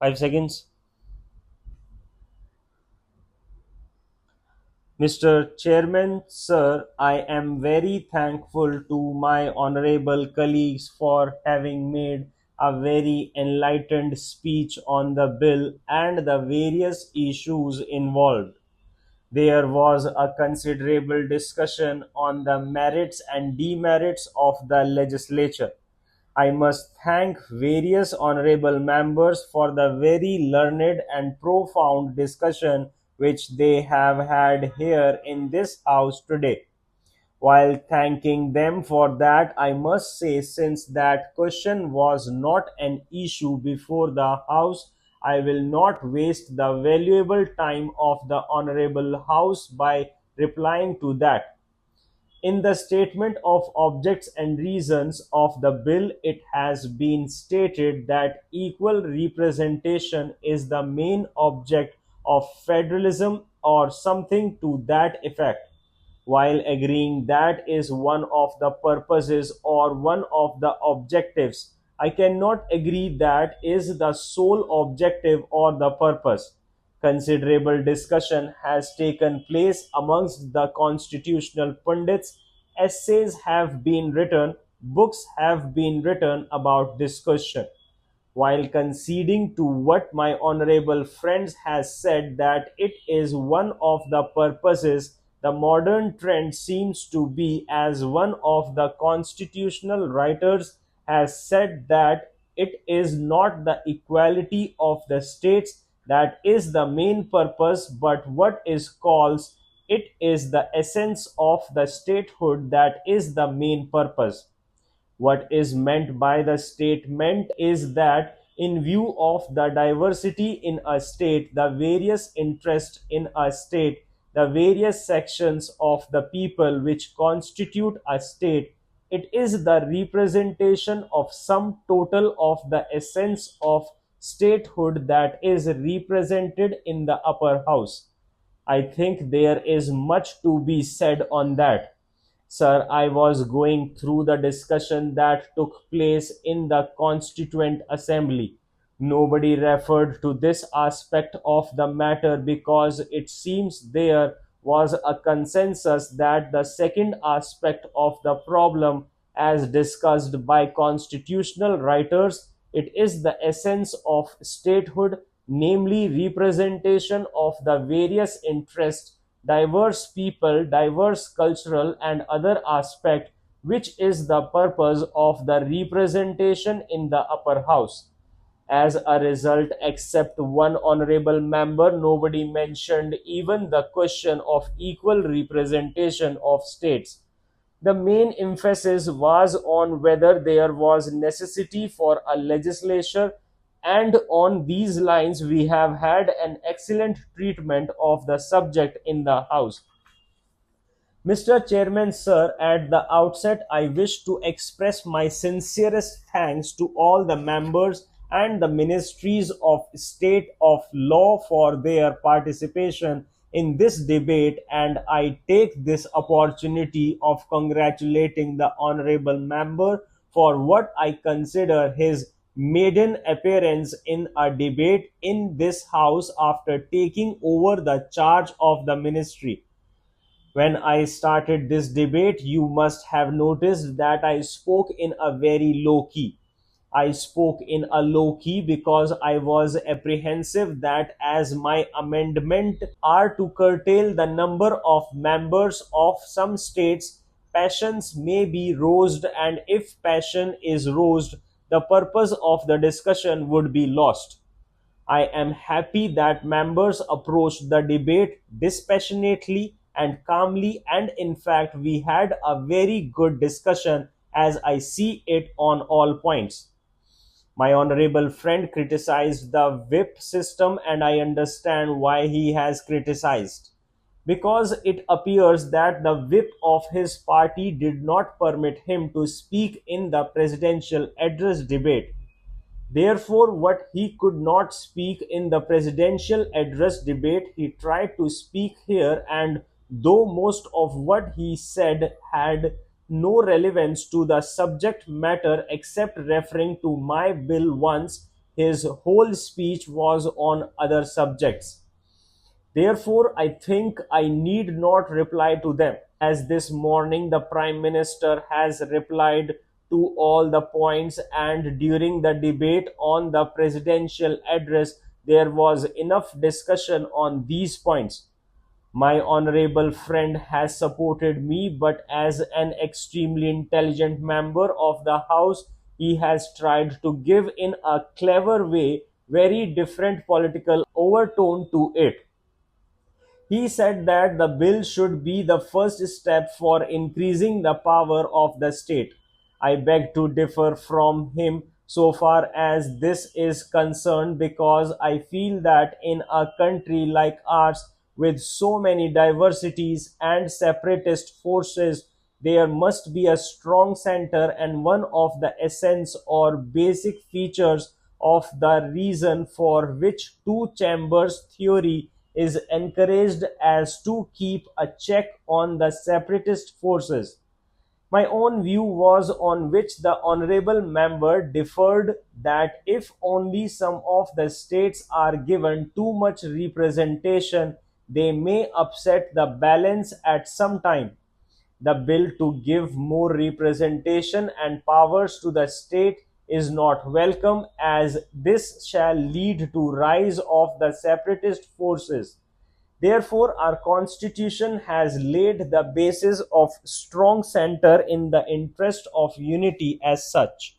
5 seconds. Mr. Chairman, sir, I am very thankful to my honorable colleagues for having made a very enlightened speech on the bill and the various issues involved. There was a considerable discussion on the merits and demerits of the legislature. I must thank various honorable members for the very learned and profound discussion which they have had here in this house today. While thanking them for that, I must say, since that question was not an issue before the House, I will not waste the valuable time of the Honorable House by replying to that. In the statement of objects and reasons of the bill, it has been stated that equal representation is the main object of federalism or something to that effect. While agreeing that is one of the purposes or one of the objectives, I cannot agree that is the sole objective or the purpose. Considerable discussion has taken place amongst the constitutional pundits. Essays have been written, books have been written about this question. While conceding to what my honorable friend has said that it is one of the purposes, the modern trend seems to be, as one of the constitutional writers has said, that it is not the equality of the states that is the main purpose, but what is called it is the essence of the statehood that is the main purpose. What is meant by the statement is that, in view of the diversity in a state, the various interests in a state, the various sections of the people which constitute a state, it is the representation of some total of the essence of statehood that is represented in the upper house. I think there is much to be said on that. Sir, I was going through the discussion that took place in the Constituent Assembly. Nobody referred to this aspect of the matter because it seems there was a consensus that the second aspect of the problem, as discussed by constitutional writers, it is the essence of statehood, namely representation of the various interests, diverse people, diverse cultural and other aspect, which is the purpose of the representation in the upper house. As a result, except one honorable member, nobody mentioned even the question of equal representation of states. The main emphasis was on whether there was necessity for a legislature, and on these lines we have had an excellent treatment of the subject in the House. Mr. Chairman, sir, at the outset, I wish to express my sincerest thanks to all the members and the ministries of state of law for their participation in this debate, and I take this opportunity of congratulating the honorable member for what I consider his maiden appearance in a debate in this house after taking over the charge of the ministry. When I started this debate, you must have noticed that I spoke in a very low key. I spoke in a low key because I was apprehensive that, as my amendment are to curtail the number of members of some states, passions may be roused, and if passion is roused, the purpose of the discussion would be lost. I am happy that members approached the debate dispassionately and calmly, and in fact, we had a very good discussion as I see it on all points. My honorable friend criticized the whip system, and I understand why he has criticized. Because it appears that the whip of his party did not permit him to speak in the presidential address debate. Therefore, what he could not speak in the presidential address debate, he tried to speak here, and though most of what he said had no relevance to the subject matter except referring to my bill once, his whole speech was on other subjects. Therefore, I think I need not reply to them, as this morning the Prime Minister has replied to all the points, and during the debate on the presidential address, there was enough discussion on these points. My honorable friend has supported me, but as an extremely intelligent member of the House, he has tried to give in a clever way very different political overtone to it. He said that the bill should be the first step for increasing the power of the state. I beg to differ from him so far as this is concerned, because I feel that in a country like ours with so many diversities and separatist forces, there must be a strong center, and one of the essence or basic features of the reason for which two chambers theory is encouraged as to keep a check on the separatist forces. My own view was on which the honorable member differed, that if only some of the states are given too much representation, they may upset the balance at some time. The bill to give more representation and powers to the state is not welcome, as this shall lead to rise of the separatist forces. Therefore, our constitution has laid the basis of strong center in the interest of unity as such.